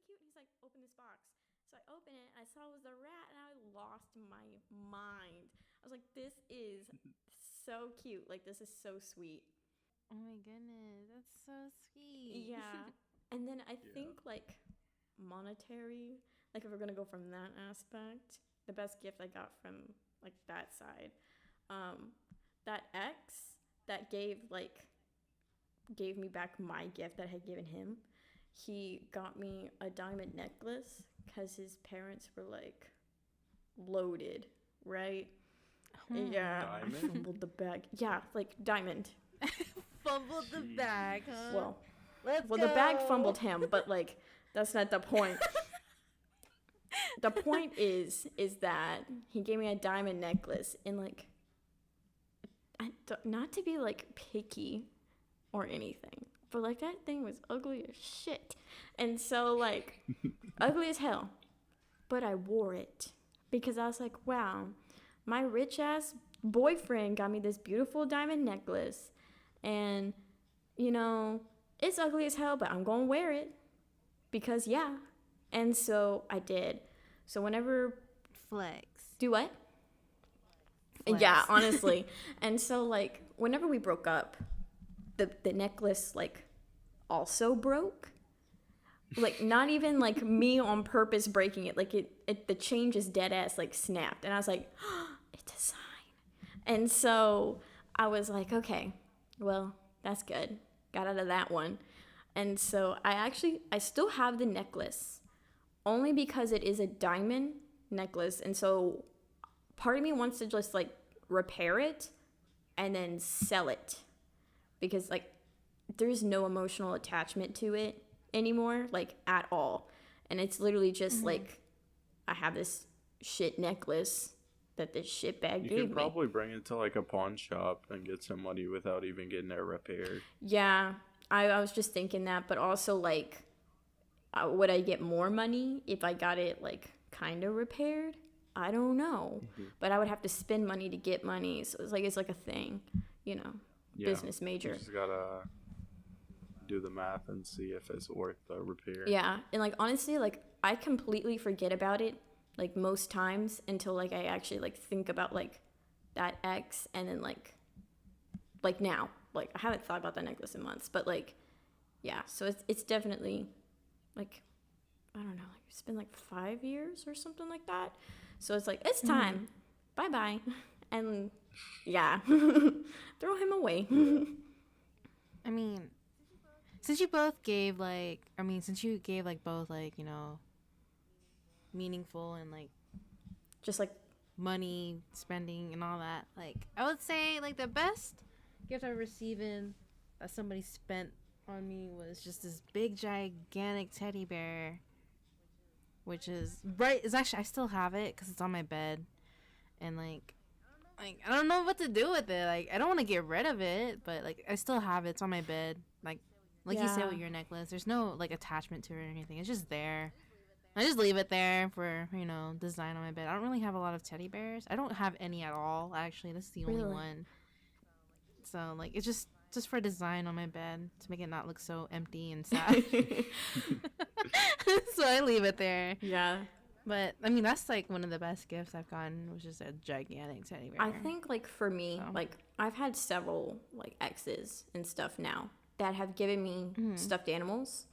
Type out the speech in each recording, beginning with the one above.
cute. And he's like, open this box. So I opened it, and I saw it was a rat, and I lost my mind. I was like, this is so cute. Like, this is so sweet. Oh my goodness, that's so sweet. Yeah. And then I think, like, monetary, like, if we're going to go from that aspect, the best gift I got from, like, that side, that ex that gave me back my gift that I had given him, he got me a diamond necklace because his parents were, like, loaded, right? Yeah. Diamond? I fumbled the bag. Yeah, like, diamond. Fumbled the bag, huh? Well, Let's go. the bag fumbled him, but, like, that's not the point. The point is that he gave me a diamond necklace, and, like, not to be, like, picky or anything, but, like, that thing was ugly as shit. And so, like, ugly as hell. But I wore it because I was like, wow, my rich ass boyfriend got me this beautiful diamond necklace, and, you know, it's ugly as hell, but I'm gonna wear it because, yeah. And so I did. So whenever... Flex. Do what? Flex. Yeah, honestly. And so, like, whenever we broke up, the necklace, like, also broke. Like, not even, like, me on purpose breaking it. Like, the chain just dead ass, like, snapped. And I was like, oh, it's a sign. And so I was like, okay, well, that's good. Got out of that one. And so I still have the necklace, only because it is a diamond necklace. And so part of me wants to just, like, repair it and then sell it, because, like, there's no emotional attachment to it anymore, like, at all. And it's literally just like, I have this shit necklace that this shit bag gave me. You could probably bring it to, like, a pawn shop and get some money without even getting it repaired. Yeah, I was just thinking that, but also, like, would I get more money if I got it, like, kind of repaired? I don't know. But I would have to spend money to get money. So it's like a thing, you know, business major. You just gotta do the math and see if it's worth the repair. Yeah, and, like, honestly, like, I completely forget about it, like, most times until, like, I actually, like, think about, like, that ex, and then, like now, like, I haven't thought about that necklace in months, but, like, yeah, so it's definitely, like, I don't know, like, it's been, like, 5 years or something like that, so it's like, it's time, bye-bye, and, yeah, throw him away. I mean, since you both gave, like, since you gave, like, both, like, you know, meaningful and, like, just, like, money spending and all that, like, I would say, like, the best gift I've received that somebody spent on me was just this big gigantic teddy bear, which is right. It's actually, I still have it because it's on my bed, and like I don't know what to do with it. Like, I don't want to get rid of it, but like I still have it. It's on my bed. Like you said with your necklace, there's no like attachment to it or anything. It's just there. I just leave it there for, you know, design on my bed. I don't really have a lot of teddy bears. I don't have any at all, actually. This is the only one. So, like, it's just for design on my bed to make it not look so empty and sad. So I leave it there. Yeah. But, I mean, that's, like, one of the best gifts I've gotten, which is a gigantic teddy bear. I think, like, for me, like, I've had several, like, exes and stuff now that have given me stuffed animals.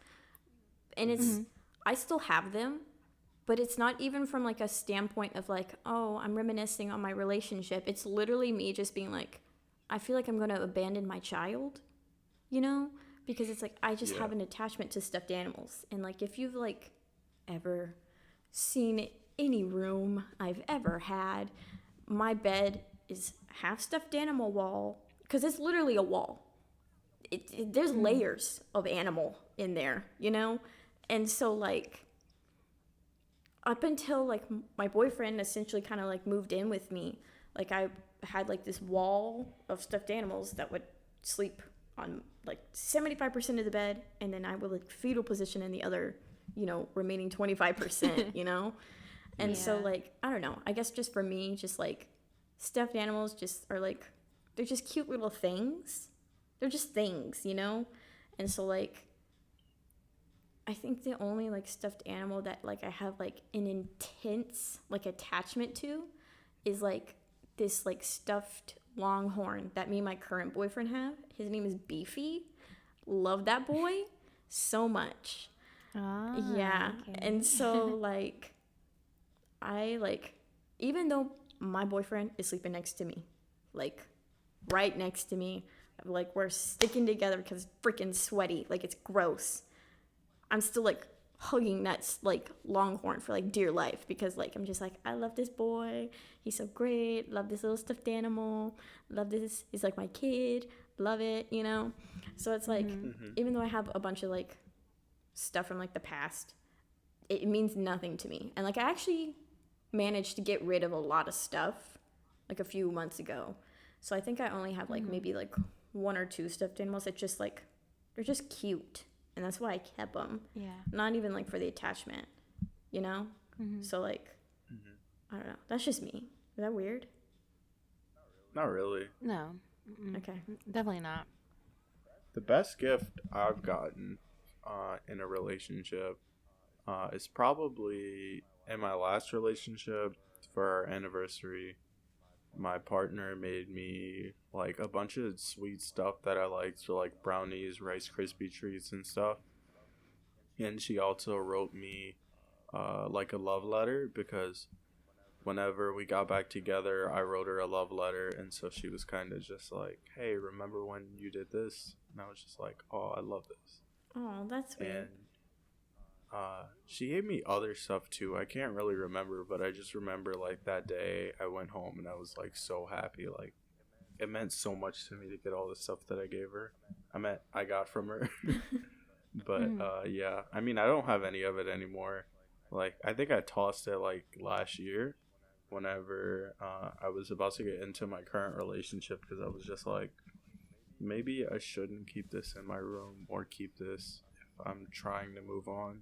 And it's, I still have them, but it's not even from, like, a standpoint of, like, oh, I'm reminiscing on my relationship. It's literally me just being, like, I feel like I'm going to abandon my child, you know? Because it's, like, I just have an attachment to stuffed animals. And, like, if you've, like, ever seen any room I've ever had, my bed is half stuffed animal wall, because it's literally a wall. There's layers of animal in there, you know? And so, like, up until, like, my boyfriend essentially kind of, like, moved in with me, like, I had, like, this wall of stuffed animals that would sleep on, like, 75% of the bed, and then I would, like, fetal position in the other, you know, remaining 25%, you know? And so, like, I don't know. I guess just for me, just, like, stuffed animals just are, like, they're just cute little things. They're just things, you know? And so, like, I think the only like stuffed animal that like I have like an intense like attachment to is like this like stuffed longhorn that me and my current boyfriend have. His name is Beefy. Love that boy so much. Yeah. Okay. And so like I like, even though my boyfriend is sleeping next to me, like right next to me, like we're sticking together because it's freaking sweaty, like it's gross, I'm still like hugging that like longhorn for like dear life, because like I'm just like, I love this boy, he's so great, love this little stuffed animal, love this, he's like my kid, love it, you know. So it's like, even though I have a bunch of like stuff from like the past, it means nothing to me. And like I actually managed to get rid of a lot of stuff like a few months ago, so I think I only have like maybe like 1 or 2 stuffed animals that just like, they're just cute, and that's why I kept them. Yeah. Not even like for the attachment, you know. So like, I don't know, that's just me. Is that weird? Not really. No. Okay. Definitely not. The best gift I've gotten in a relationship is probably in my last relationship. For our anniversary, my partner made me like a bunch of sweet stuff that I liked, so like brownies, Rice Krispie treats and stuff. And she also wrote me like a love letter, because whenever we got back together, I wrote her a love letter, and so she was kind of just like, hey, remember when you did this? And I was just like, oh, I love this. Oh, that's sweet. And she gave me other stuff too. I can't really remember, but I just remember like that day I went home and I was like so happy. Like it meant so much to me to get all the stuff that I got from her. But yeah, I mean, I don't have any of it anymore. Like I think I tossed it like last year whenever I was about to get into my current relationship, because I was just like, maybe I shouldn't keep this in my room, or keep this if I'm trying to move on,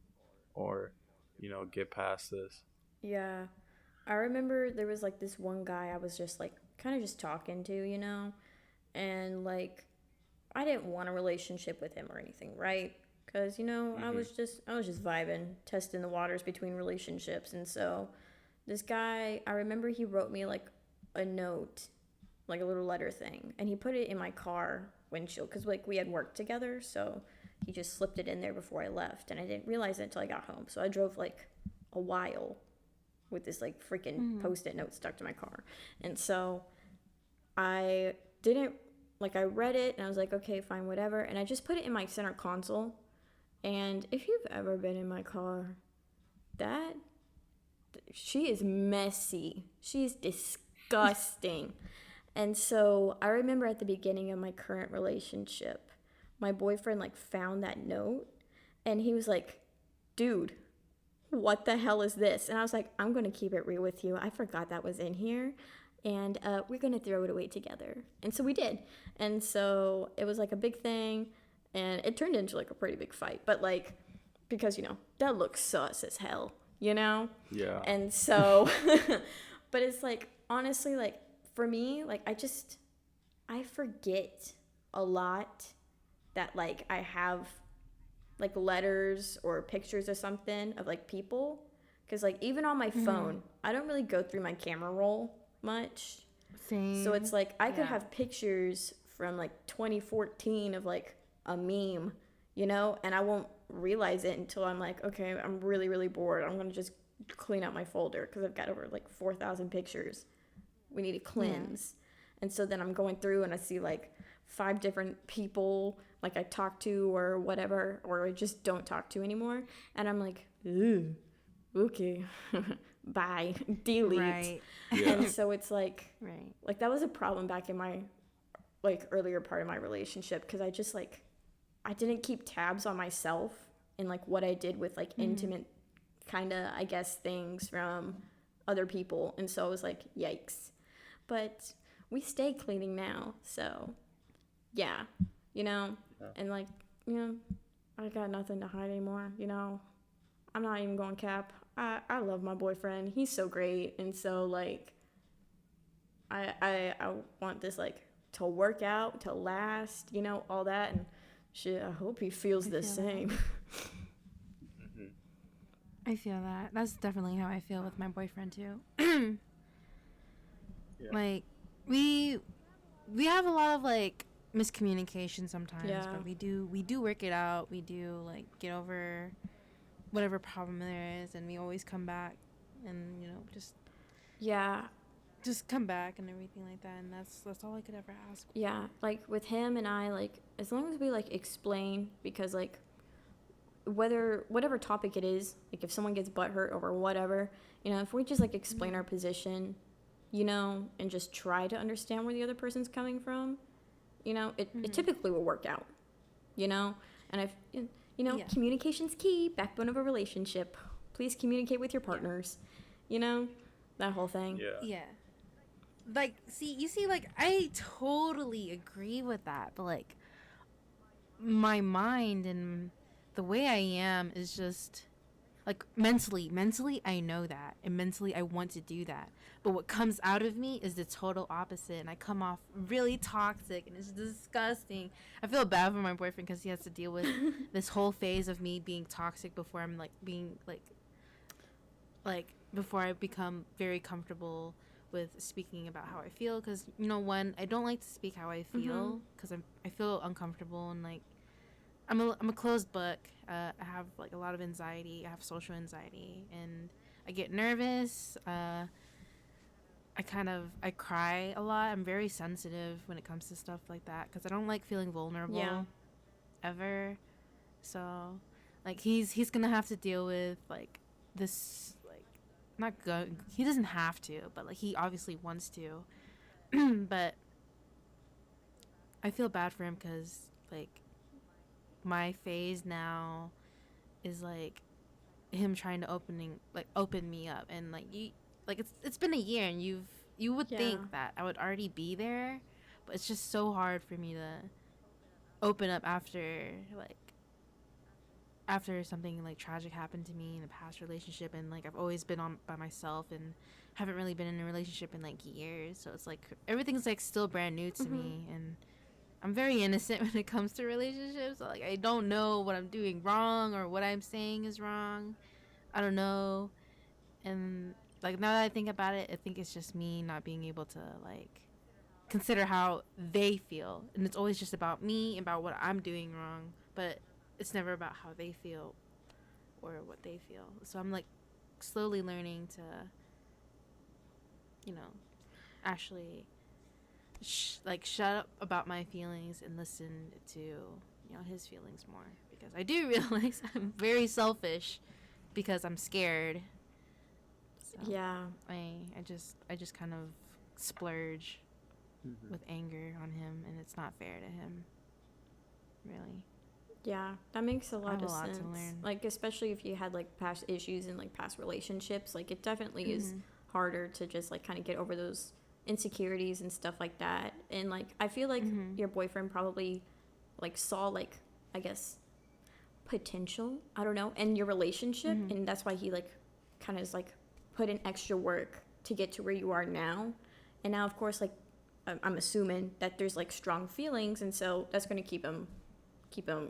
or, you know, get past this. Yeah. I remember there was like this one guy I was just like kind of just talking to, you know, and like I didn't want a relationship with him or anything, right? Because, you know, I was just vibing, testing the waters between relationships. And so this guy, I remember he wrote me like a note, like a little letter thing, and he put it in my car windshield, because like we had worked together, so he just slipped it in there before I left, and I didn't realize it until I got home. So I drove like a while with this like freaking post-it note stuck to my car. And so I didn't, like, I read it and I was like, okay, fine, whatever, and I just put it in my center console. And if you've ever been in my car, she is messy, she's disgusting. And so I remember at the beginning of my current relationship, my boyfriend like found that note, and he was like, dude, what the hell is this? And I was like, I'm going to keep it real with you. I forgot that was in here, and we're going to throw it away together. And so we did. And so it was like a big thing, and it turned into like a pretty big fight. But like, because, you know, that looks sus as hell, you know? Yeah. And so, but it's like, honestly, like for me, like I forget a lot that like I have like letters or pictures or something of like people, because like even on my phone I don't really go through my camera roll much. Same. So it's like I could have pictures from like 2014 of like a meme, you know, and I won't realize it until I'm like, okay, I'm really, really bored, I'm gonna just clean out my folder because I've got over like 4,000 pictures we need to cleanse. And so then I'm going through and I see like 5 different people like I talk to or whatever, or I just don't talk to anymore, and I'm like, ooh, okay, bye, delete. Right. Yeah. And so it's like, like that was a problem back in my like earlier part of my relationship, because I just like, I didn't keep tabs on myself and like what I did with like intimate kind of, I guess, things from other people. And so I was like, yikes. But we stay cleaning now, so yeah, you know. And like, you know, I got nothing to hide anymore, you know. I'm not even going cap. I love my boyfriend, he's so great. And so like I want this like to work out, to last, you know, all that. And shit, I hope he feels the same. I feel that. That's definitely how I feel with my boyfriend too. Yeah. Like we have a lot of like miscommunication sometimes, but we do work it out. We do like get over whatever problem there is, and we always come back, and just come back and everything like that. And that's all I could ever ask. Yeah, like with him and I, like as long as we like explain, because like whatever topic it is, like if someone gets butthurt over whatever, if we just like explain our position, and just try to understand where the other person's coming from, it typically will work out, and communication's key, backbone of a relationship. Please communicate with your partners, that whole thing. Yeah. Like, like, I totally agree with that, but like my mind and the way I am is just like mentally I know that, and mentally I want to do that, but what comes out of me is the total opposite, and I come off really toxic, and it's disgusting. I feel bad for my boyfriend because he has to deal with this whole phase of me being toxic before I'm like being like before I become very comfortable with speaking about how I feel, because one, I don't like to speak how I feel because I feel uncomfortable, and like I'm a closed book. I have like a lot of anxiety. I have social anxiety, and I get nervous. I cry a lot. I'm very sensitive when it comes to stuff like that because I don't like feeling vulnerable ever. So like he's gonna have to deal with like this, like not good. He doesn't have to, but like he obviously wants to. But I feel bad for him because like my phase now is like him trying to open me up, and like it's been a year, and you would think that I would already be there, but it's just so hard for me to open up after something like tragic happened to me in a past relationship, and like I've always been on by myself and haven't really been in a relationship in like years, so it's like everything's like still brand new to me, and I'm very innocent when it comes to relationships. So, like, I don't know what I'm doing wrong or what I'm saying is wrong. I don't know. And, like, now that I think about it, I think it's just me not being able to, like, consider how they feel. And it's always just about me, about what I'm doing wrong. But it's never about how they feel or what they feel. So I'm, like, slowly learning to, actually shut up about my feelings and listen to his feelings more, because I do realize I'm very selfish because I'm scared. So I just kind of splurge with anger on him, and it's not fair to him, really. That makes a lot of sense. To learn. Like especially if you had like past issues and like past relationships, like it definitely is harder to just like kind of get over those insecurities and stuff like that. And like I feel like your boyfriend probably like saw like, I guess, potential, I don't know, in your relationship, and that's why he like kind of is like put in extra work to get to where you are now. And now of course like I'm assuming that there's like strong feelings, and so that's going to keep him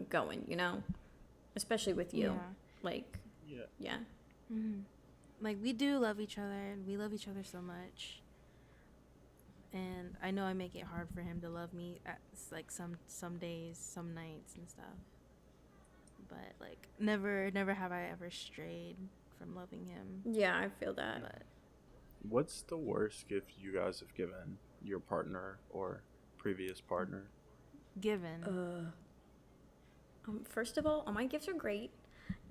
going, especially with you. Like like we do love each other, and we love each other so much. And I know I make it hard for him to love me at like some days, some nights and stuff. But like never have I ever strayed from loving him. Yeah, I feel that. But what's the worst gift you guys have given your partner or previous partner? Given. First of all my gifts are great.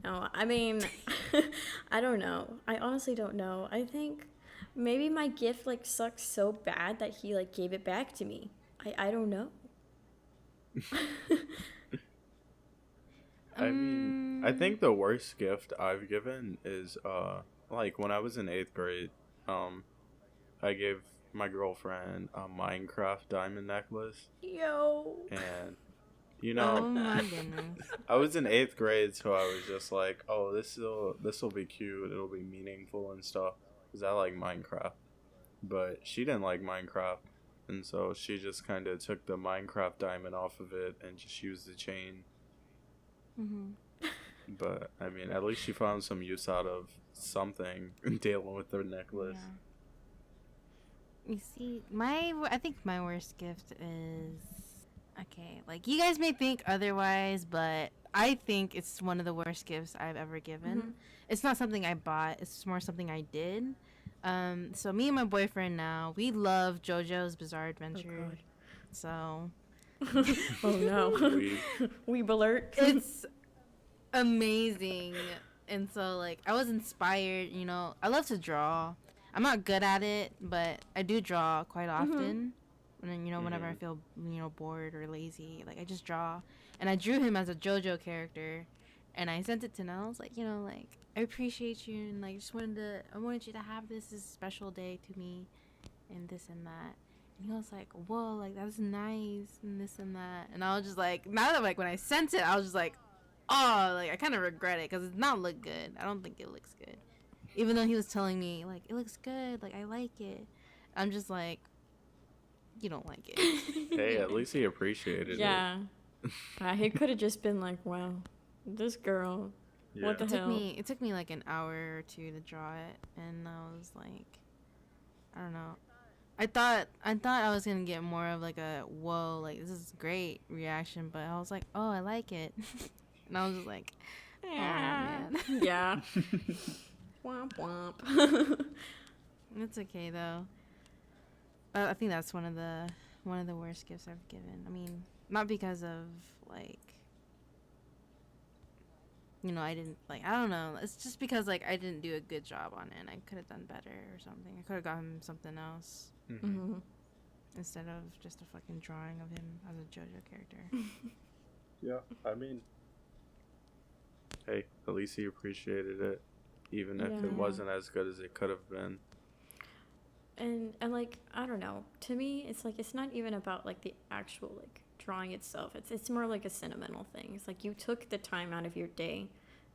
No, I mean, I don't know. I honestly don't know. I think maybe my gift like sucks so bad that he like gave it back to me. I don't know. I mean, I think the worst gift I've given is like when I was in 8th grade, I gave my girlfriend a Minecraft diamond necklace. Yo. And oh my goodness. I was in 8th grade, so I was just like, oh, this will be cute, it'll be meaningful and stuff, because I like Minecraft. But she didn't like Minecraft, and so she just kind of took the Minecraft diamond off of it and just used the chain. But I mean, at least she found some use out of something dealing with her necklace. Yeah. You see, I think my worst gift is, okay, like, you guys may think otherwise, but I think it's one of the worst gifts I've ever given. Mm-hmm. It's not something I bought. It's more something I did. So me and my boyfriend now, we love JoJo's Bizarre Adventure. Oh, so. Oh no. Weeb alert. It's amazing. And so, like, I was inspired, you know. I love to draw. I'm not good at it, but I do draw quite often. And, you know, whenever I feel, you know, bored or lazy, like, I just draw. And I drew him as a JoJo character. And I sent it to Nell. I was like, you know, like, I appreciate you. And, like, I wanted you to have this special day to me. And this and that. And he was like, whoa, like, that's nice. And this and that. And I was just like, now that, like, when I sent it, I was just like, oh, like, I kind of regret it. Because it did not look good. I don't think it looks good. Even though he was telling me, like, it looks good. Like, I like it. I'm just like, you don't like it. Hey, at least he appreciated it. Yeah. He could have just been like, wow, this girl, what the hell? It took me like an hour or two to draw it. And I was like, I don't know. I thought I was going to get more of like a, whoa, like, this is great reaction. But I was like, oh, I like it. And I was just like, Yeah. oh, man. Yeah. Womp womp. It's okay though. I think that's one of the worst gifts I've given. I mean, not because of, like, you know, I didn't, like, I don't know. It's just because, like, I didn't do a good job on it. And I could have done better or something. I could have gotten something else instead of just a fucking drawing of him as a JoJo character. Yeah, I mean, hey, at least he appreciated it, even if it wasn't as good as it could have been. And like, I don't know, to me it's like, it's not even about like the actual like drawing itself. It's more like a sentimental thing. It's like you took the time out of your day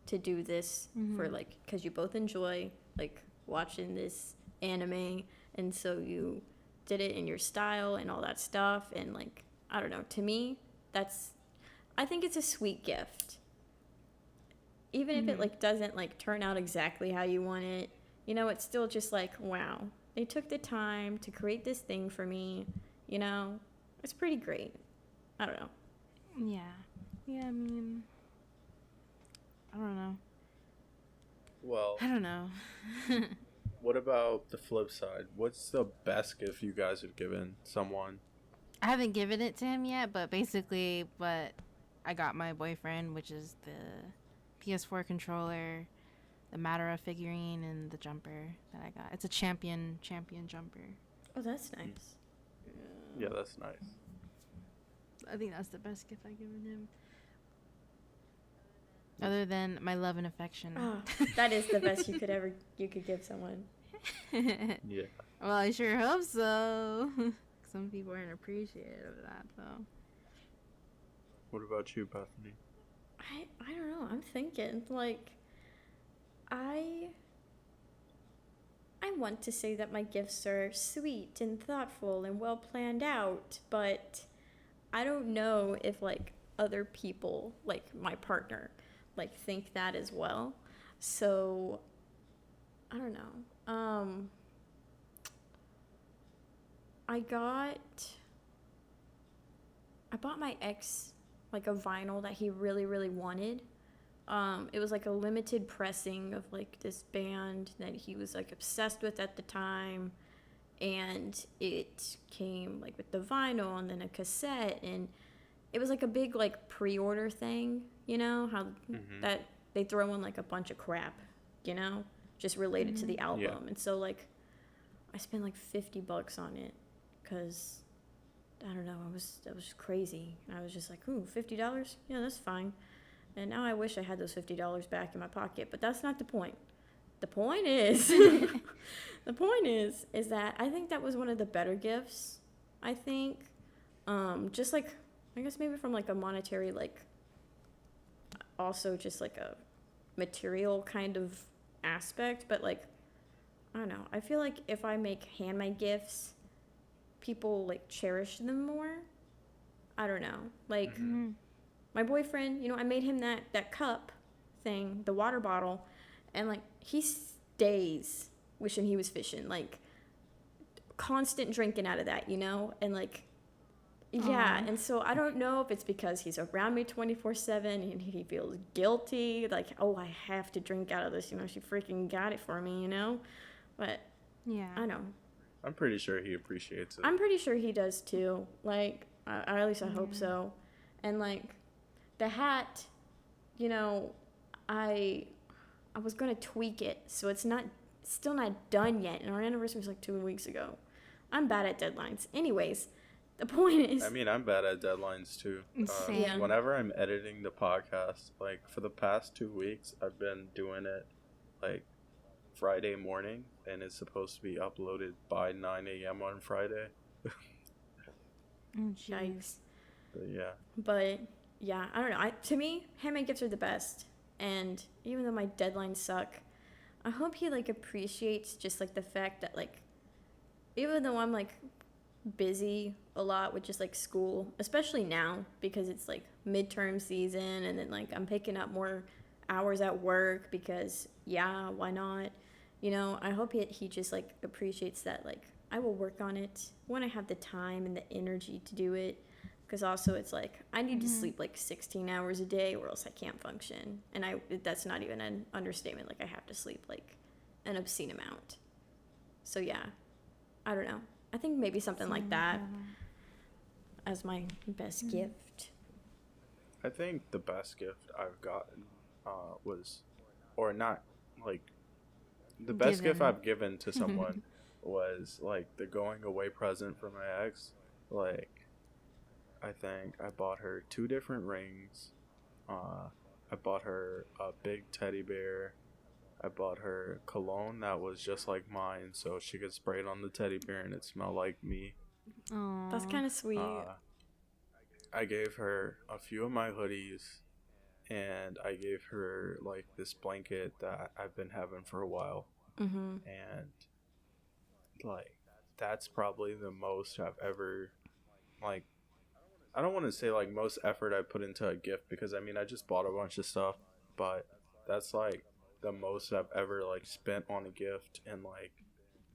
to do this for, like, because you both enjoy like watching this anime, and so you did it in your style and all that stuff. And like, I don't know, to me I think it's a sweet gift, even if it like doesn't like turn out exactly how you want it. You know, it's still just like, wow, they took the time to create this thing for me. You know, it's pretty great. I don't know. Yeah, I mean, I don't know. Well, I don't know. what about the flip side? What's the best gift you guys have given someone? I haven't given it to him yet, but basically what I got my boyfriend, which is the PS4 controller, the Madara figurine, and the jumper that I got. It's a champion jumper. Oh, that's nice. Yeah, that's nice. I think that's the best gift I've given him. Other than my love and affection. Oh, that is the best you could give someone. Yeah. Well, I sure hope so. Some people aren't appreciative of that, though. What about you, Bethany? I don't know. I'm thinking, like, I want to say that my gifts are sweet and thoughtful and well planned out, but I don't know if, like, other people, like my partner, like, think that as well. So I don't know. I bought my ex like a vinyl that he really, really wanted. It was like a limited pressing of like this band that he was like obsessed with at the time, and it came like with the vinyl and then a cassette, and it was like a big like pre-order thing, you know, how that they throw in like a bunch of crap, you know, just related to the album. Yeah. And so like I spent like $50 on it because I don't know, that was crazy. I was just like, ooh, $50? Yeah, that's fine. And now I wish I had those $50 back in my pocket, but that's not the point. The point is, is that I think that was one of the better gifts. I think, just like, I guess maybe from like a monetary, like, also just like a material kind of aspect, but like, I don't know. I feel like if I make handmade gifts, people like cherish them more. I don't know. Like, my boyfriend, you know, I made him that cup thing, the water bottle, and like he stays wishing he was fishing, like constant drinking out of that, you know? And like, yeah. And so I don't know if it's because he's around me 24/7 and he feels guilty, like, oh, I have to drink out of this, you know, she freaking got it for me, you know? But yeah, I know. I'm pretty sure he appreciates it. I'm pretty sure he does too. Like, at least I hope so. And like the hat, you know, I was gonna tweak it, so it's still not done yet. And our anniversary was like 2 weeks ago. I'm bad at deadlines. Anyways, the point is, I mean, I'm bad at deadlines too. Same. Whenever I'm editing the podcast, like for the past 2 weeks, I've been doing it like Friday morning, and it's supposed to be uploaded by 9 a.m. on Friday. yikes. But yeah, I don't know. To me, handmade gifts are the best. And even though my deadlines suck, I hope he like appreciates just like the fact that like, even though I'm like busy a lot with just like school, especially now because it's like midterm season, and then like I'm picking up more hours at work because yeah, why not? You know, I hope he just like appreciates that like I will work on it when I have the time and the energy to do it. Because also it's like I need to sleep like 16 hours a day or else I can't function. And that's not even an understatement. Like I have to sleep like an obscene amount. So yeah, I don't know. I think maybe something like that as my best gift. I think the best gift I've gotten was, or not, like, the best gift I've given to someone was, like, the going away present for my ex. Like, I think I bought her 2 different rings. I bought her a big teddy bear. I bought her cologne that was just like mine, so she could spray it on the teddy bear and it smelled like me. Aww. That's kind of sweet. I gave her a few of my hoodies, and I gave her like this blanket that I've been having for a while. And like that's probably the most I've ever, like, I don't want to say like most effort I put into a gift, because I mean I just bought a bunch of stuff, but that's like the most I've ever like spent on a gift and like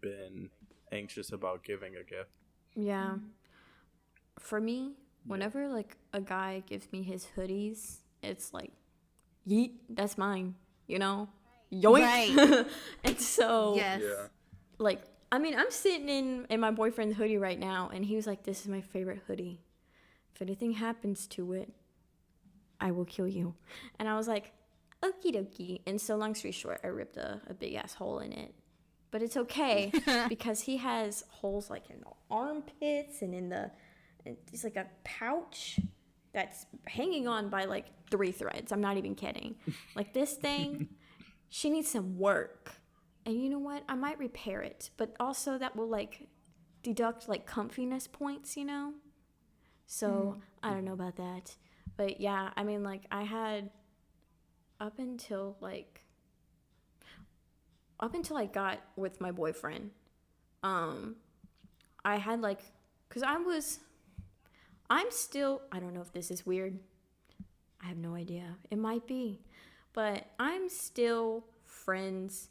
been anxious about giving a gift. Yeah. For me, whenever like a guy gives me his hoodies, it's like, yeet, that's mine, you know? Yoink. Right. And so, like, I mean, I'm sitting in my boyfriend's hoodie right now, and he was like, this is my favorite hoodie. If anything happens to it, I will kill you. And I was like, okie dokie. And so, long story short, I ripped a big ass hole in it. But it's okay because he has holes like in the armpits and it's like a pouch that's hanging on by like 3 threads. I'm not even kidding. Like this thing, she needs some work. And you know what? I might repair it, but also that will like deduct like comfiness points, you know? So I don't know about that. But yeah, I mean, like I had up until I got with my boyfriend, I had like, cause I'm still, I don't know if this is weird. I have no idea. It might be, but I'm still friends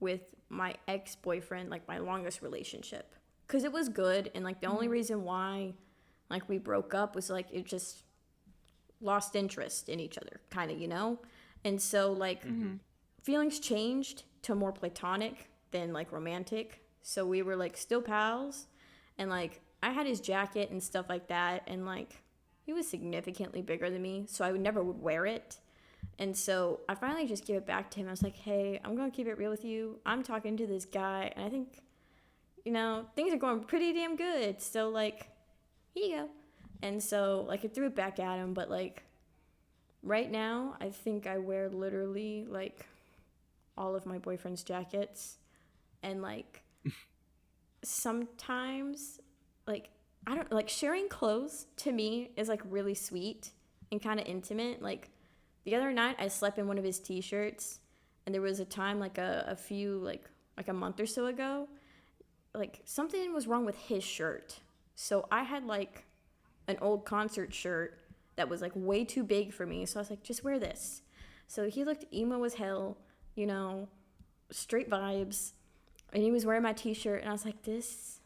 with my ex-boyfriend, like my longest relationship, cause it was good. And like the only reason why like we broke up was like, it just lost interest in each other kind of, you know? And so like feelings changed to more platonic than like romantic. So we were like still pals, and like I had his jacket and stuff like that, and like he was significantly bigger than me, so I never would wear it. And so I finally just gave it back to him. I was like, hey, I'm gonna keep it real with you. I'm talking to this guy, and I think, you know, things are going pretty damn good. So like, here you go. And so like I threw it back at him, but like right now I think I wear literally like all of my boyfriend's jackets, and like sometimes like I don't like sharing clothes to me is like really sweet and kind of intimate. Like the other night I slept in one of his t-shirts, and there was a time like a few like a month or so ago, like something was wrong with his shirt. So I had like an old concert shirt that was like way too big for me. So I was like, just wear this. So he looked emo as hell, you know, straight vibes. And he was wearing my t-shirt, and I was like, this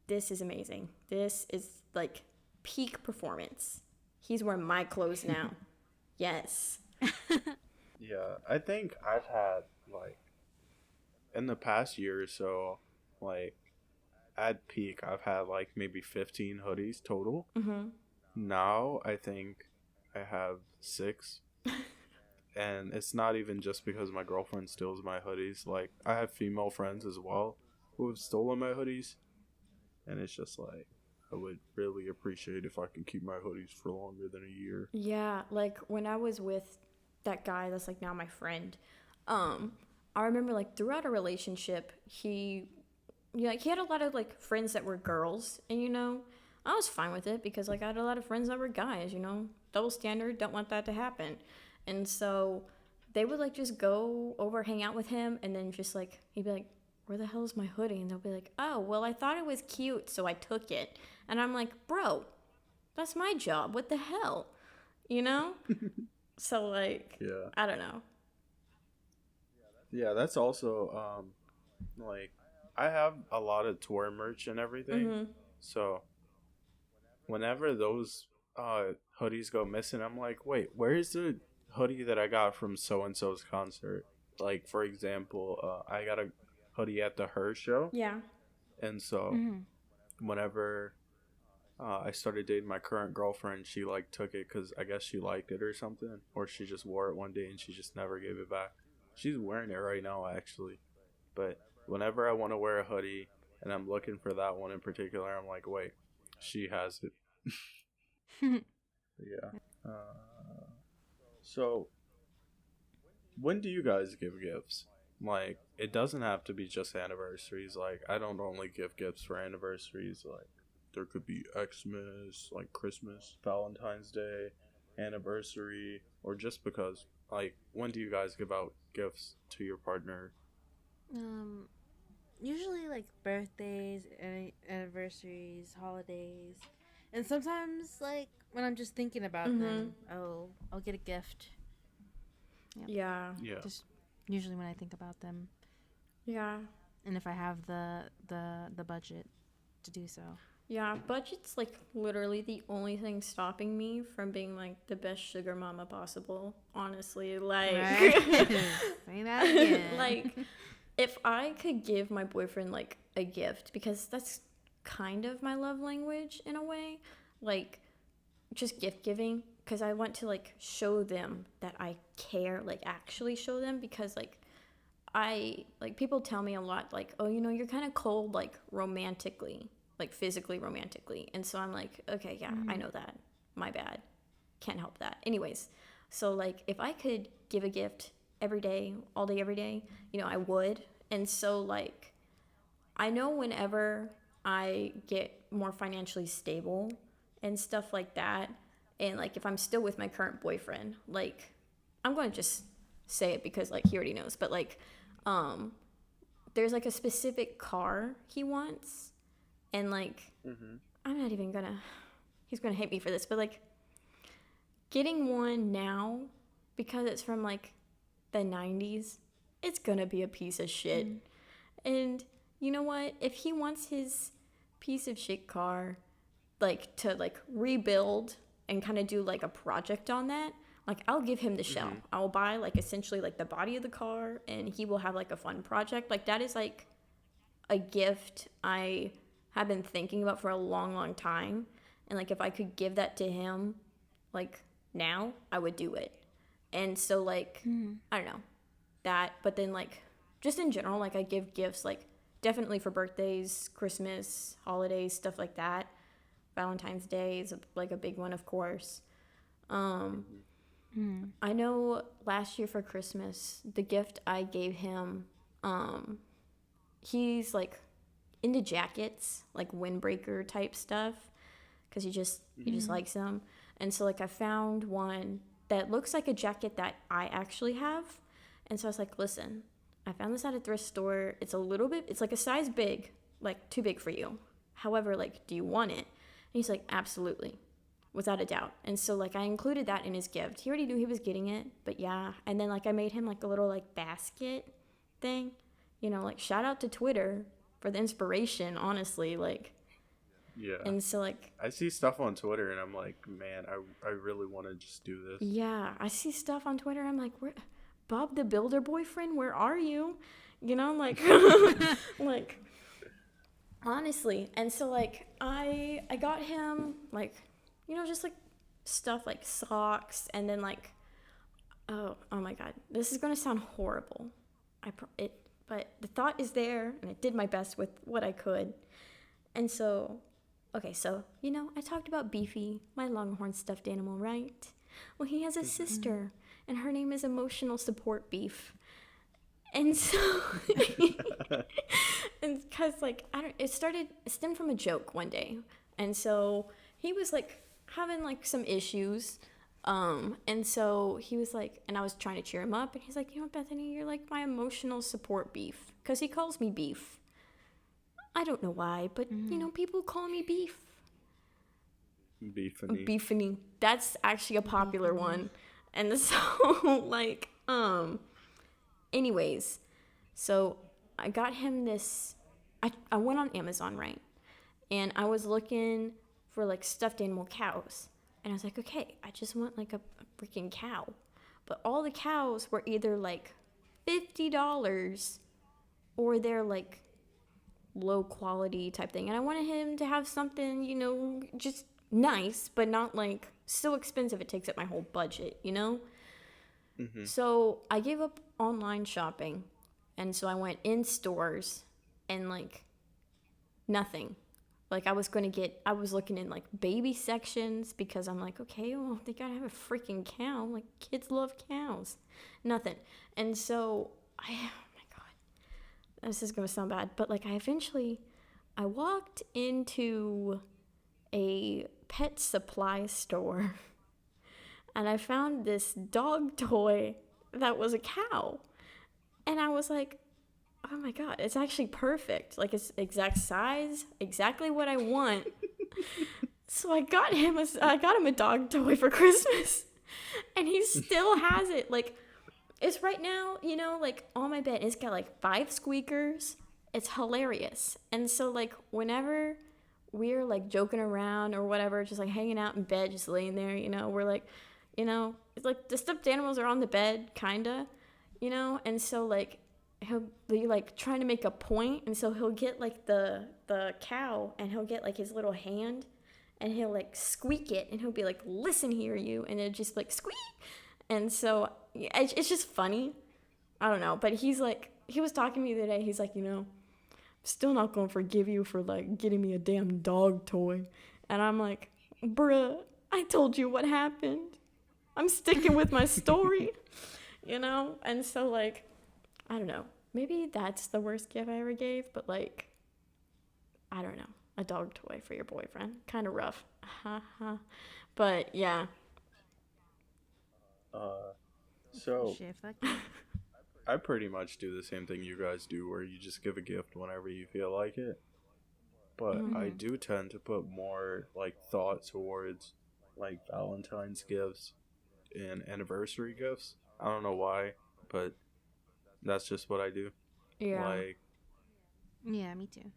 is amazing. This is like peak performance. He's wearing my clothes now. Yes. Yeah, I think I've had, like, in the past year or so, like, at peak, I've had, like, maybe 15 hoodies total. Mm-hmm. Now, I think I have 6. And it's not even just because my girlfriend steals my hoodies. Like, I have female friends as well who have stolen my hoodies. And it's just like, I would really appreciate if I can keep my hoodies for longer than a year. Yeah, like when I was with that guy that's like now my friend, I remember like throughout a relationship, he had a lot of like friends that were girls, and I was fine with it because like I had a lot of friends that were guys, double standard, don't want that to happen. And so they would like just go over, hang out with him, and then just like he'd be like, where the hell is my hoodie? And they'll be like, oh, well, I thought it was cute, so I took it. And I'm like, bro, that's my job. What the hell? So like, Yeah. I don't know. Yeah, that's also, like, I have a lot of tour merch and everything. Mm-hmm. So whenever those hoodies go missing, I'm like, wait, where's the hoodie that I got from so-and-so's concert? Like, for example, I got a hoodie at the Her show. Yeah. And so whenever I started dating my current girlfriend, she like took it because I guess she liked it or something, or she just wore it one day and she just never gave it back. She's wearing it right now, actually. But whenever I want to wear a hoodie and I'm looking for that one in particular, I'm like, wait, she has it. Yeah. So when do you guys give gifts? Like, it doesn't have to be just anniversaries. Like, I don't only give gifts for anniversaries. Like, there could be Xmas, like Christmas, Valentine's Day, anniversary, or just because. Like, when do you guys give out gifts to your partner? Usually like birthdays, anniversaries, holidays, and sometimes like when I'm just thinking about them, I'll get a gift. Yep. Yeah. Yeah. Just usually when I think about them. Yeah. And if I have the budget to do so. Yeah, budget's like literally the only thing stopping me from being like the best sugar mama possible. Honestly, like, right? Say that again. Like, if I could give my boyfriend like a gift, because that's kind of my love language in a way, like just gift giving, because I want to like show them that I care, like actually show them, because like people tell me a lot like, oh, you're kind of cold like romantically, like physically romantically. And so I'm like, okay, yeah, I know that. My bad. Can't help that. Anyways, so like if I could give a gift every day, all day, every day, I would. And so like I know whenever I get more financially stable and stuff like that, and like if I'm still with my current boyfriend, like I'm going to just say it because like he already knows, but like there's like a specific car he wants. And, like, I'm not even he's going to hate me for this, but, like, getting one now, because it's from, like, the 90s, it's going to be a piece of shit. And you know what? If he wants his piece of shit car, like, to, like, rebuild and kind of do, like, a project on that, like, I'll give him the shell. I will buy, like, essentially, like, the body of the car, and he will have, like, a fun project. Like, that is, like, a gift I have been thinking about for a long, long time. And like if I could give that to him like now, I would do it. And so like I don't know that, but then like just in general, like I give gifts like definitely for birthdays, Christmas, holidays, stuff like that. Valentine's Day is like a big one, of course. I know last year for Christmas, the gift I gave him, he's like into jackets, like windbreaker type stuff, because he just likes them. And so like I found one that looks like a jacket that I actually have, and so I was like, listen, I found this at a thrift store. It's like a size big, like too big for you, however, like, do you want it? And he's like, absolutely, without a doubt. And so like I included that in his gift. He already knew he was getting it, but yeah. And then like I made him like a little like basket thing, you know, like shout out to Twitter for the inspiration, honestly, like. Yeah. And so like I see stuff on Twitter and I'm like, man, I really want to just do this. yeah, I see stuff on Twitter. I'm like, where, Bob the Builder boyfriend, where are you? You know, like like honestly. And so like I got him like, you know, just like stuff like socks, and then like oh my god, this is gonna sound horrible. But the thought is there, and I did my best with what I could. And so, okay, so you know, I talked about Beefy, my Longhorn stuffed animal, right? Well, he has a sister, and her name is Emotional Support Beef. And so, and because like it stemmed from a joke one day, and so he was like having like some issues, and so he was like, and I was trying to cheer him up, and he's like, you know, Bethany, you're like my emotional support beef, because he calls me Beef. I don't know why, but you know, people call me Beef. Beefany. That's actually a popular one, and so like anyways, so I got him this. I went on Amazon, right? And I was looking for like stuffed animal cows. And I was like, okay, I just want like a freaking cow. But all the cows were either like $50 or they're like low quality type thing. And I wanted him to have something, you know, just nice, but not like so expensive it takes up my whole budget, you know? Mm-hmm. So I gave up online shopping, and so I went in stores, and like nothing. Like I was looking in like baby sections, because I'm like, okay, well, they gotta have a freaking cow. Like kids love cows. Nothing. And so oh my god, this is gonna sound bad, but like I walked into a pet supply store. And I found this dog toy that was a cow. And I was like, oh my god, it's actually perfect. Like, it's exact size, exactly what I want. So I got him a dog toy for Christmas. And he still has it. Like, it's right now, you know, like, on my bed. It's got, like, 5 squeakers. It's hilarious. And so, like, whenever we're, like, joking around or whatever, just, like, hanging out in bed, just laying there, you know, we're, like, you know, it's like the stuffed animals are on the bed, kinda, you know, and so like he'll be like trying to make a point, and so he'll get like the cow, and he'll get like his little hand, and he'll like squeak it, and he'll be like, listen here, you, and it'll just like squeak, and so it's just funny. I don't know, but he was talking to me the other day. He's like, you know, I'm still not gonna forgive you for like getting me a damn dog toy, and I'm like, bruh, I told you what happened. I'm sticking with my story, you know? And so, like, I don't know. Maybe that's the worst gift I ever gave, but, like, I don't know. A dog toy for your boyfriend. Kind of rough. But, yeah. So, I pretty much do the same thing you guys do, where you just give a gift whenever you feel like it. But I do tend to put more, like, thought towards, like, Valentine's gifts and anniversary gifts. I don't know why, but that's just what I do. Yeah. Like, yeah, me too.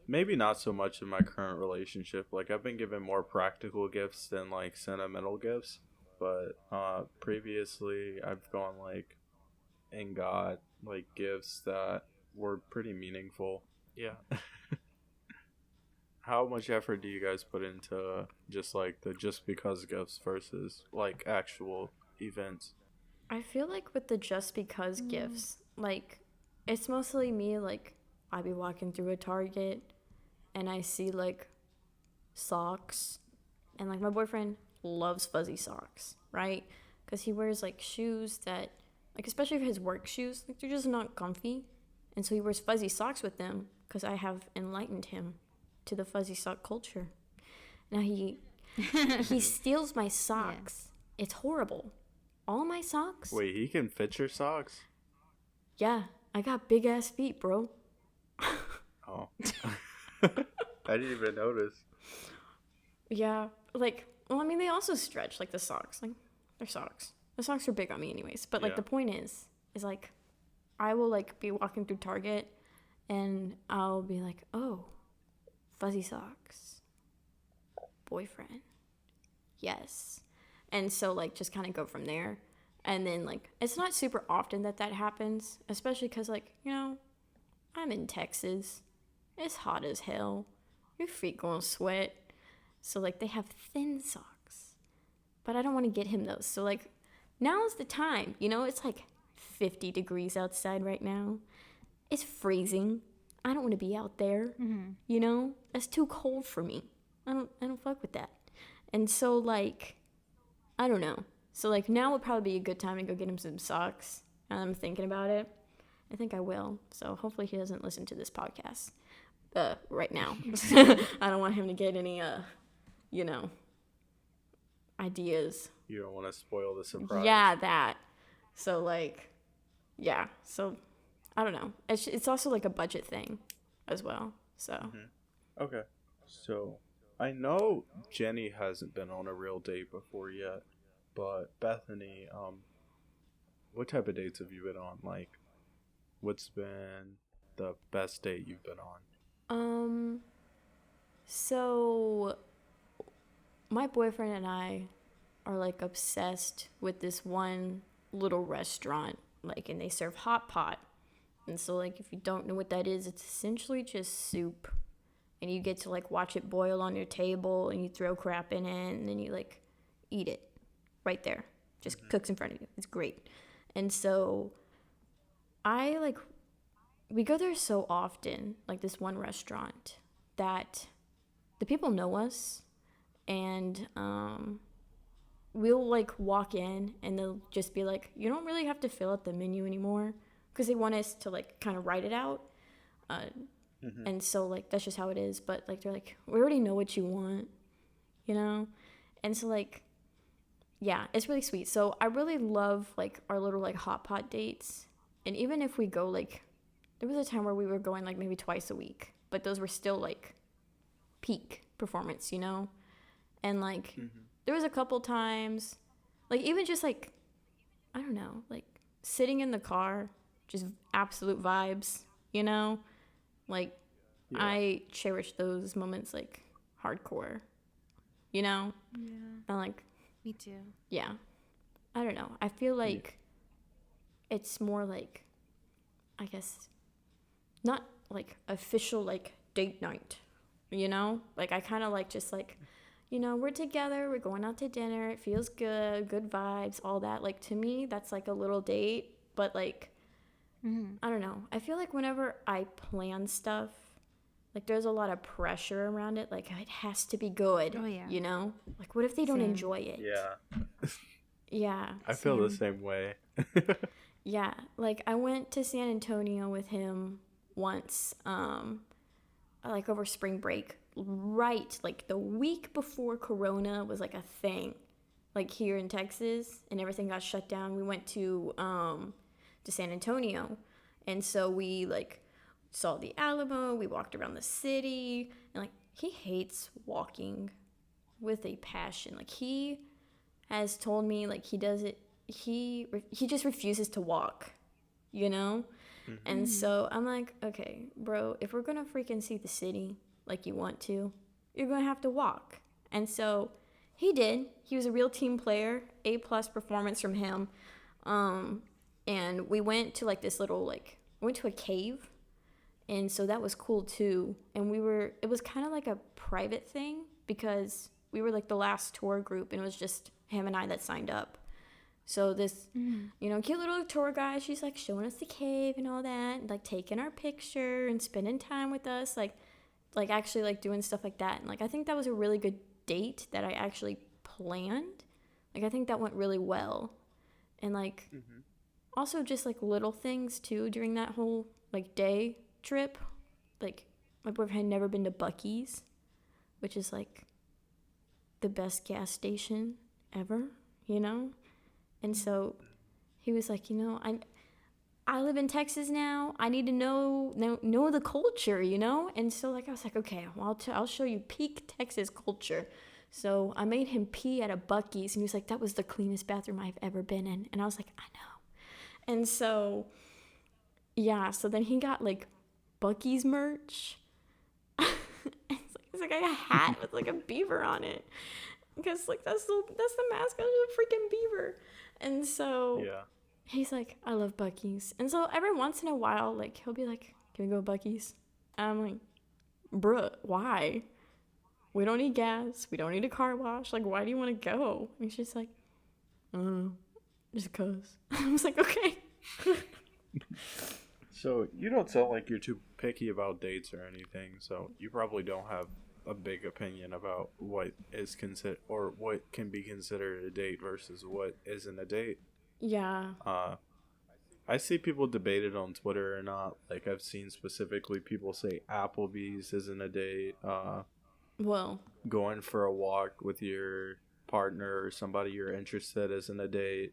Maybe not so much in my current relationship. Like, I've been given more practical gifts than like sentimental gifts. But previously, I've gone like and got like gifts that were pretty meaningful. Yeah. How much effort do you guys put into just like the just because gifts versus like actual events? I feel like with the just because gifts, like, it's mostly me. Like, I'd be walking through a Target and I see like socks, and like my boyfriend loves fuzzy socks, right? Because he wears like shoes that, like, especially for his work shoes, like, they're just not comfy, and so he wears fuzzy socks with them, because I have enlightened him to the fuzzy sock culture. Now he steals my socks. Yeah. It's horrible. All my socks. Wait, he can fit your socks? Yeah, I got big ass feet, bro. Oh. I didn't even notice. Yeah, like Well, I mean, they also stretch, like, the socks. Like, they're socks. The socks are big on me anyways. But, like, the point is, like, I will, like, be walking through Target, and I'll be like, oh, fuzzy socks. Boyfriend. Yes. And so, like, just kind of go from there. And then, like, it's not super often that happens, especially because, like, you know, I'm in Texas. It's hot as hell. Your feet gonna sweat. So, like, they have thin socks. But I don't want to get him those. So, like, now's the time. You know, it's, like, 50 degrees outside right now. It's freezing. I don't want to be out there. You know? That's too cold for me. I don't fuck with that. And so, like, I don't know. So, like, now would probably be a good time to go get him some socks. And I'm thinking about it. I think I will. So, hopefully he doesn't listen to this podcast right now. I don't want him to get any, you know, ideas. You don't want to spoil the surprise. Yeah, that. So, like, yeah. So, I don't know. It's also, like, a budget thing as well. So. Okay. So, I know Jenny hasn't been on a real date before yet. But Bethany, what type of dates have you been on? Like, what's been the best date you've been on? So my boyfriend and I are, like, obsessed with this one little restaurant, like, and they serve hot pot. And so, like, if you don't know what that is, it's essentially just soup. And you get to, like, watch it boil on your table, and you throw crap in it, and then you, like, eat it. Right there. Just cooks in front of you. It's great. And so we go there so often, like this one restaurant, that the people know us, and we'll, like, walk in, and they'll just be like, you don't really have to fill out the menu anymore, because they want us to, like, kind of write it out. And so, like, that's just how it is. But, like, they're like, we already know what you want, you know? And so, like, yeah, it's really sweet. So I really love, like, our little, like, hot pot dates. And even if we go, like, there was a time where we were going, like, maybe twice a week. But those were still, like, peak performance, you know? And, like, there was a couple times, like, even just, like, I don't know, like, sitting in the car, just absolute vibes, you know? Like, I cherish those moments, like, hardcore, you know? Yeah. And, like, me too. Yeah. I don't know. I feel like it's more like, I guess, not like official, like, date night, you know? Like, I kind of like just like, you know, we're together, we're going out to dinner, it feels good, good vibes, all that. Like, to me, that's like a little date. But, like, I don't know. I feel like whenever I plan stuff, like, there's a lot of pressure around it. Like, it has to be good. Oh, yeah. You know? Like, what if they don't enjoy it? Yeah. Yeah. I feel the same way. Yeah. Like, I went to San Antonio with him once, like, over spring break. Right. Like, the week before Corona was, like, a thing. Like, here in Texas. And everything got shut down. We went to San Antonio. And so we, like, saw the Alamo, we walked around the city, and, like, he hates walking with a passion. Like, he has told me, like, he does it, he just refuses to walk, you know? And so I'm like, okay, bro, if we're gonna freaking see the city like you want to, you're gonna have to walk. And so he did. He was a real team player, A+ performance from him. And we went to, like, this little, like, we went to a cave. And so that was cool too. And it was kind of like a private thing because we were, like, the last tour group, and it was just him and I that signed up. So this, you know, cute little tour guide, she's, like, showing us the cave and all that, and, like, taking our picture and spending time with us, like actually, like, doing stuff like that. And, like, I think that was a really good date that I actually planned. Like, I think that went really well. And, like, also just, like, little things too during that whole, like, day trip. Like, my boyfriend had never been to Buc-ee's, which is, like, the best gas station ever, you know? And so he was like, you know, I live in Texas now. I need to know the culture, you know? And so, like, I was like, okay, well, I'll show you peak Texas culture. So I made him pee at a Buc-ee's, and he was like, that was the cleanest bathroom I've ever been in. And I was like, I know. And so, yeah, so then he got like Buc-ee's merch. It's like a hat with like a beaver on it. Because like that's the mascot of the freaking beaver. And so he's like, I love Buc-ee's. And so every once in a while, like he'll be like, can we go to Buc-ee's? And I'm like, bruh, why? We don't need gas. We don't need a car wash. Like, why do you want to go? And he's just like, I don't know. Just cause. I was like, okay. So you don't sound like you're too picky about dates or anything. So you probably don't have a big opinion about what is considered or what can be considered a date versus what isn't a date. Yeah. I see people debate it on Twitter or not. Like I've seen specifically people say Applebee's isn't a date. Well, going for a walk with your partner or somebody you're interested in isn't a date,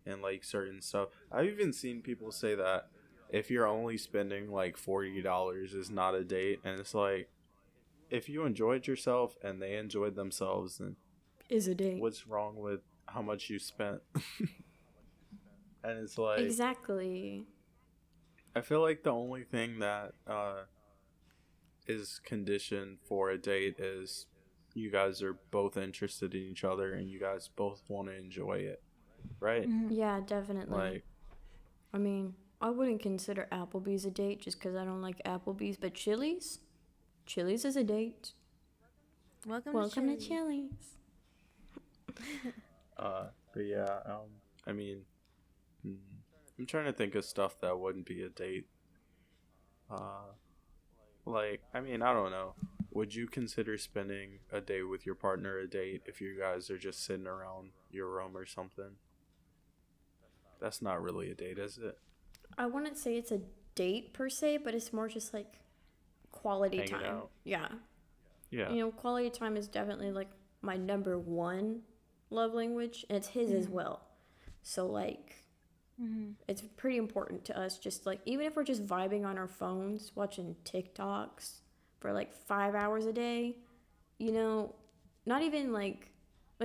and like certain stuff. I've even seen people say that if you're only spending like $40 is not a date, and it's like if you enjoyed yourself and they enjoyed themselves, then is a date. What's wrong with how much you spent? And it's like exactly. I feel like the only thing that is conditioned for a date is you guys are both interested in each other and you guys both want to enjoy it, right? Yeah, definitely. Like, I mean, I wouldn't consider Applebee's a date just because I don't like Applebee's, but Chili's is a date. Welcome to Chili's. But yeah, I mean, I'm trying to think of stuff that wouldn't be a date. Like, I mean, I don't know. Would you consider spending a day with your partner a date if you guys are just sitting around your room or something? That's not really a date, is it? I wouldn't say it's a date per se, but it's more just like quality Hanging time. out. Yeah. Yeah. You know, quality time is definitely like my number one love language, and it's his as well. So like it's pretty important to us, just like even if we're just vibing on our phones watching TikToks for like 5 hours a day, you know, not even like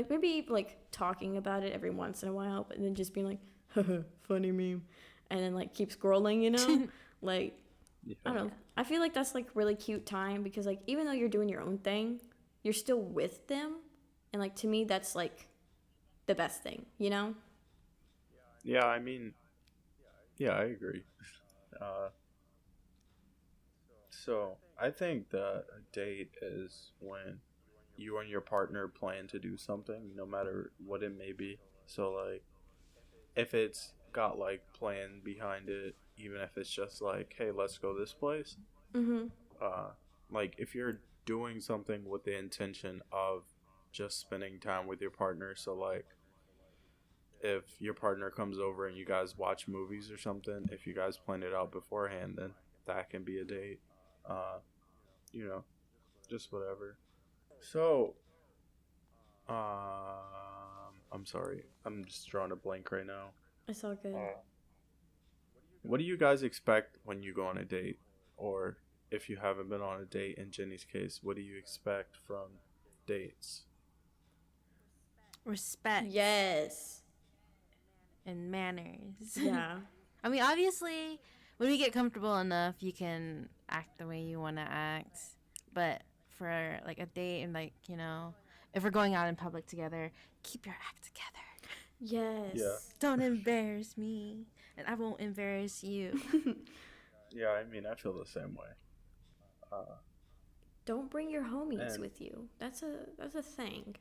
maybe like talking about it every once in a while, but then just being like, haha, funny meme, and then like keep scrolling, you know. Like I don't know, I feel like that's like really cute time, because like even though you're doing your own thing, you're still with them, and like to me that's like the best thing, you know. Yeah, I mean, yeah, I agree. So I think that a date is when you and your partner plan to do something, no matter what it may be. So like, if it's got like plan behind it, even if it's just like, hey, let's go this place. Like if you're doing something with the intention of just spending time with your partner, so like if your partner comes over and you guys watch movies or something, if you guys plan it out beforehand, then that can be a date. You know, just whatever. So, I'm sorry, I'm just drawing a blank right now. It's all good. What do you guys expect when you go on a date? Or if you haven't been on a date, in Jenny's case, what do you expect from dates? Respect. Yes. And manners. Yeah. I mean, obviously, when we get comfortable enough, you can act the way you want to act. But for, like, a date and, like, you know, if we're going out in public together, keep your act together. Yes. Yeah. Don't embarrass me, and I won't embarrass you. Yeah, I mean, I feel the same way. Don't bring your homies with you. That's a thing.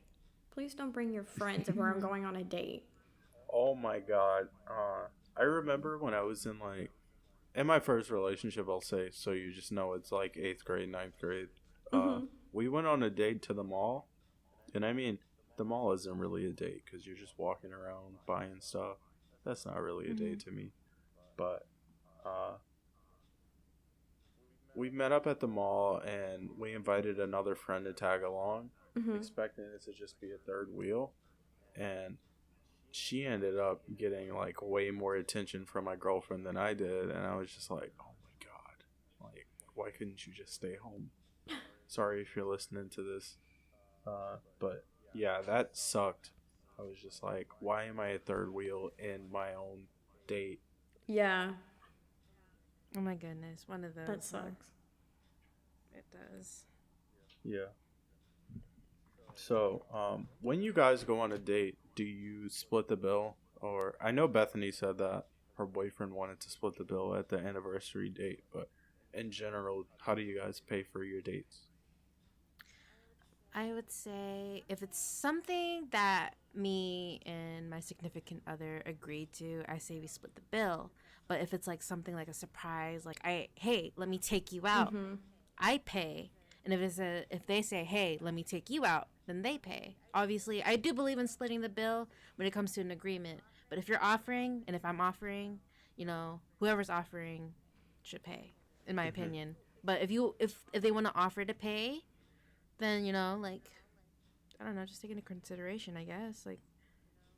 Please don't bring your friends if I'm going on a date. Oh my god. I remember when I was in my first relationship, I'll say, so you just know it's like 8th grade, 9th grade. We went on a date to the mall. And I mean, the mall isn't really a date because you're just walking around buying stuff. That's not really a date to me. But we met up at the mall and we invited another friend to tag along, expecting it to just be a third wheel. And she ended up getting like way more attention from my girlfriend than I did, and I was just like, oh my god, like why couldn't you just stay home? Sorry if you're listening to this. But yeah, that sucked. I was just like, why am I a third wheel in my own date? Yeah, Oh my goodness, one of those. that sucks. It does. Yeah. So, when you guys go on a date, do you split the bill? Or I know Bethany said that her boyfriend wanted to split the bill at the anniversary date, but in general, how do you guys pay for your dates? I would say if it's something that me and my significant other agreed to, I say we split the bill. But if it's like something like a surprise, like hey, let me take you out, I pay. And if they say, hey, let me take you out, then they pay. Obviously, I do believe in splitting the bill when it comes to an agreement. But if you're offering, and if I'm offering, whoever's offering should pay, in my opinion. But if they want to offer to pay, then like, I don't know, just take into consideration, I guess. Like,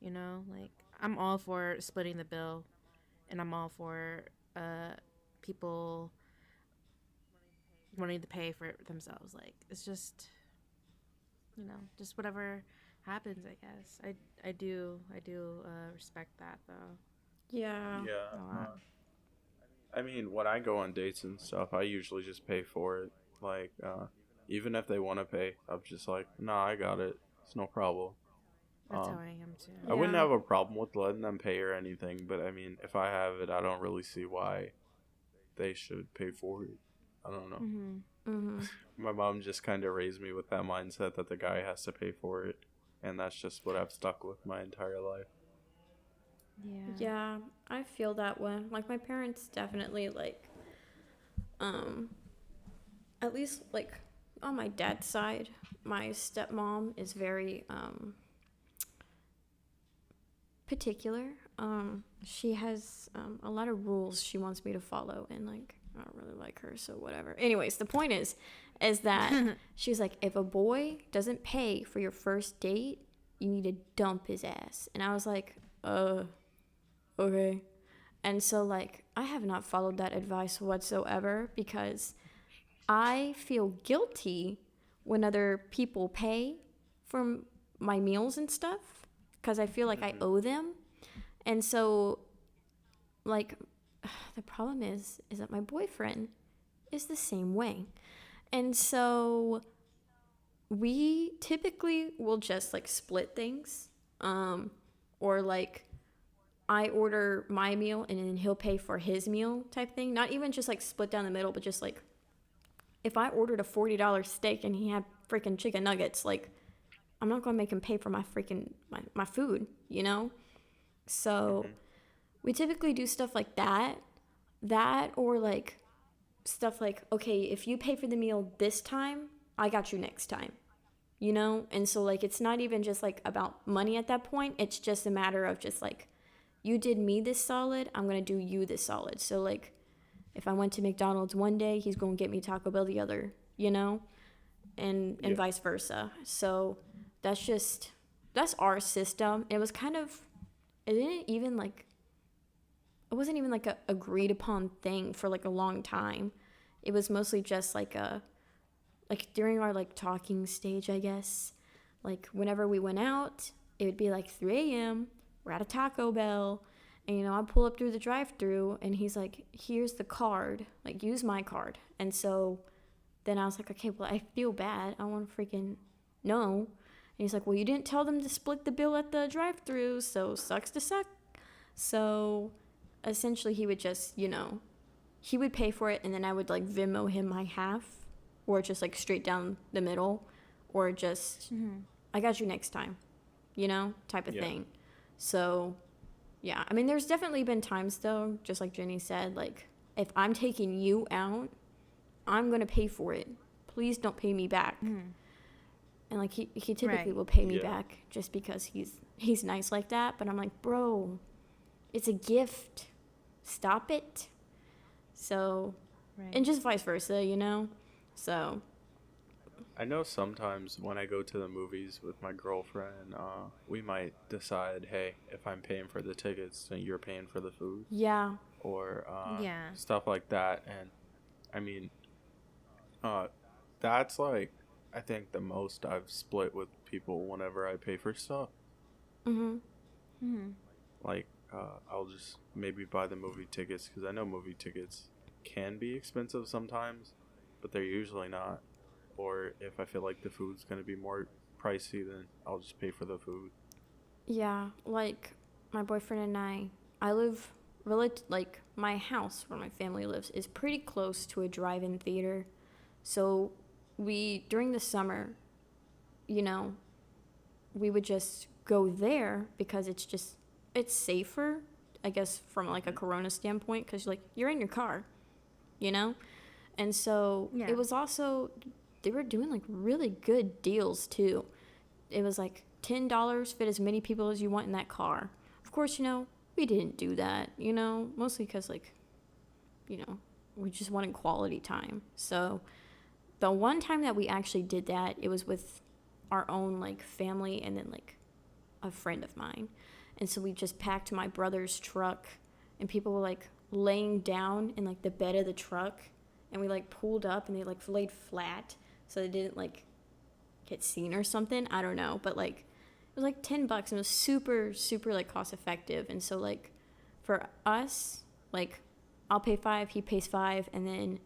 like, I'm all for splitting the bill, and I'm all for people wanting to pay for it themselves. Like, it's just, just whatever happens, I guess. I do respect that, though. Yeah. Yeah. A lot. I mean, when I go on dates and stuff, I usually just pay for it. Like, even if they want to pay, I'm just like, nah, I got it. It's no problem. That's how I am too. I wouldn't have a problem with letting them pay or anything, but I mean, if I have it, I don't really see why they should pay for it. I don't know. My mom just kind of raised me with that mindset that the guy has to pay for it, and that's just what I've stuck with my entire life. Yeah, I feel that way. Like, my parents definitely, like, at least, like, on my dad's side, my stepmom is very, particular. She has, a lot of rules she wants me to follow, and, like, I don't really like her, so whatever. Anyways, the point is that she's like, if a boy doesn't pay for your first date, you need to dump his ass. And I was like, okay. And so, like, I have not followed that advice whatsoever because I feel guilty when other people pay for my meals and stuff because I feel like I owe them. And so, like, the problem is that my boyfriend is the same way. And so we typically will just, like, split things. Or, like, I order my meal and then he'll pay for his meal type thing. Not even just, like, split down the middle, but just, like, if I ordered a $40 steak and he had freaking chicken nuggets, like, I'm not going to make him pay for my freaking, my food, you know? So we typically do stuff like that. That or, like, stuff like, okay, if you pay for the meal this time, I got you next time, you know? And so, like, it's not even just, like, about money at that point. It's just a matter of just, like, you did me this solid, I'm going to do you this solid. So, like, if I went to McDonald's one day, he's going to get me Taco Bell the other, you know? And vice versa. So that's our system. It was kind of, it wasn't even like a agreed upon thing for like a long time. It was mostly just like during our like talking stage, I guess. Like whenever we went out, it would be like 3 a.m. We're at a Taco Bell. And, you know, I pull up through the drive-thru, and he's like, here's the card. Like, use my card. And so then I was like, okay, well, I feel bad. I want to freaking know. And he's like, well, you didn't tell them to split the bill at the drive-thru, so sucks to suck. So essentially he would just, you know, he would pay for it, and then I would, like, Venmo him my half, or just, like, straight down the middle, or just, I got you next time, you know, type of thing. So... yeah, I mean, there's definitely been times, though, just like Jenny said, like, if I'm taking you out, I'm going to pay for it. Please don't pay me back. And, like, he typically will pay me back just because he's nice like that. But I'm like, bro, it's a gift. Stop it. So, and just vice versa, you know? So... I know sometimes when I go to the movies with my girlfriend, we might decide, hey, if I'm paying for the tickets, then you're paying for the food. Yeah. Or stuff like that. And, I mean, that's like, I think the most I've split with people whenever I pay for stuff. Like, I'll just maybe buy the movie tickets, because I know movie tickets can be expensive sometimes, but they're usually not. Or if I feel like the food's going to be more pricey, then I'll just pay for the food. Yeah, like my boyfriend and I live really, like my house where my family lives is pretty close to a drive-in theater. So during the summer, you know, we would just go there because it's safer, I guess, from like a corona standpoint, because like you're in your car, you know? And so it was also, they were doing like really good deals too. It was like $10 fit as many people as you want in that car. Of course, you know, we didn't do that, you know, mostly because like, you know, we just wanted quality time. So the one time that we actually did that, it was with our own like family and then like a friend of mine. And so we just packed my brother's truck, and people were like laying down in like the bed of the truck, and we like pulled up and they like laid flat so they didn't like get seen or something. I don't know, but like it was like $10 and it was super, super like cost effective. And so like for us, like I'll pay $5, he pays $5, and then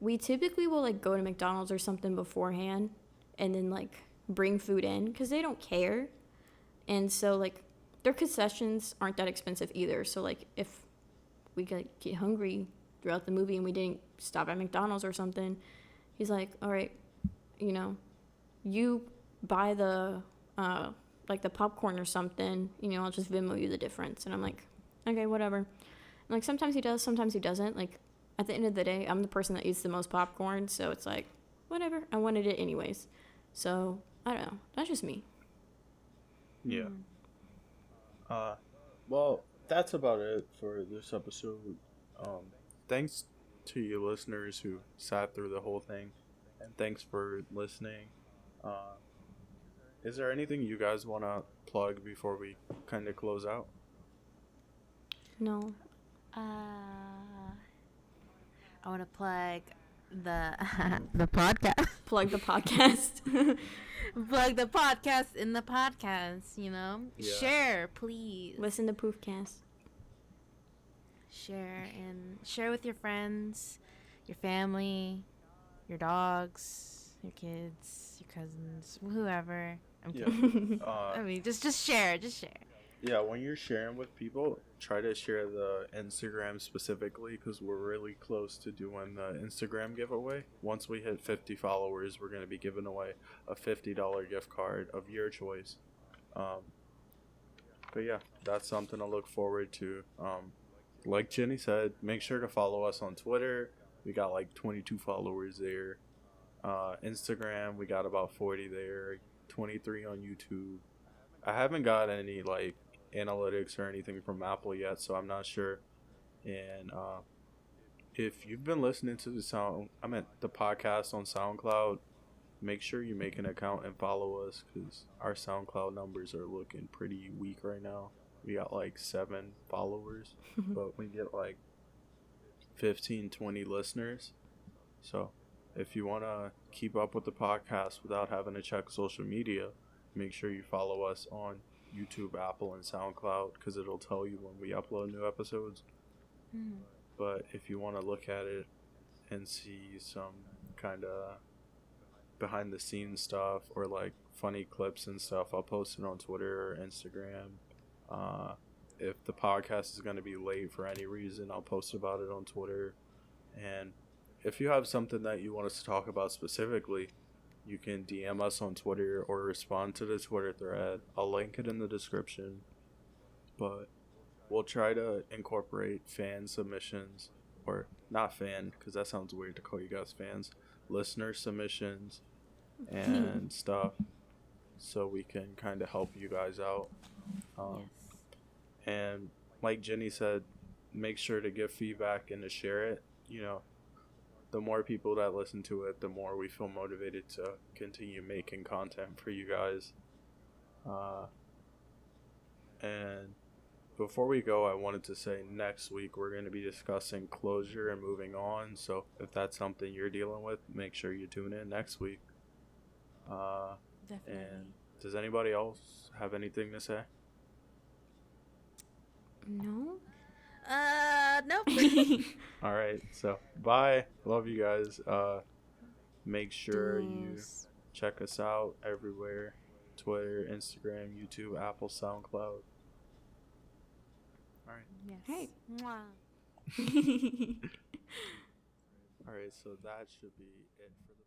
we typically will like go to McDonald's or something beforehand and then like bring food in because they don't care. And so like their concessions aren't that expensive either. So like if we get hungry throughout the movie and we didn't stop at McDonald's or something, he's like, all right, you know, you buy the like the popcorn or something, you know, I'll just Venmo you the difference. And I'm like, okay, whatever. And like sometimes he does, sometimes he doesn't. Like at the end of the day, I'm the person that eats the most popcorn, so it's like whatever, I wanted it anyways. So I don't know, that's just me. Yeah. Well, that's about it for this episode. Thanks to you listeners who sat through the whole thing, and thanks for listening. Is there anything you guys want to plug before we kind of close out? No. I want to plug the the podcast. Plug the podcast. Plug the podcast in the podcast, you know? Yeah. Share, please. Listen to poofcast. Share with your friends, your family, your dogs, your kids, your cousins, whoever. I'm kidding. I mean, just share. Yeah, when you're sharing with people, try to share the Instagram specifically, because we're really close to doing the Instagram giveaway. Once we hit 50 followers, we're going to be giving away a $50 gift card of your choice. But yeah, that's something to look forward to. Like Jenny said, make sure to follow us on Twitter. We got like 22 followers there. Instagram, we got about 40 there. 23 on YouTube. I haven't got any like analytics or anything from Apple yet, so I'm not sure. And if you've been listening to the podcast on SoundCloud, make sure you make an account and follow us, because our SoundCloud numbers are looking pretty weak right now. We got like 7 followers, but we get like 15, 20 listeners. So if you want to keep up with the podcast without having to check social media, make sure you follow us on YouTube, Apple, and SoundCloud, because it'll tell you when we upload new episodes. But if you want to look at it and see some kind of behind the scenes stuff or like funny clips and stuff, I'll post it on Twitter or Instagram. If the podcast is going to be late for any reason, I'll post about it on Twitter. And if you have something that you want us to talk about specifically, you can DM us on Twitter or respond to the Twitter thread. I'll link it in the description. But we'll try to incorporate fan submissions, or not fan, because that sounds weird to call you guys fans, listener submissions and stuff, so we can kind of help you guys out. Yes. And like Jenny said, make sure to give feedback and to share it. You know, the more people that listen to it, the more we feel motivated to continue making content for you guys. And before we go, I wanted to say next week we're going to be discussing closure and moving on. So if that's something you're dealing with, make sure you tune in next week. Definitely. And does anybody else have anything to say? No. Nope. All right, so bye. Love you guys. Make sure you Deuce. check us out everywhere: Twitter, Instagram, YouTube, Apple, SoundCloud. All right. Yes. Hey. Mwah. All right, so that should be it for the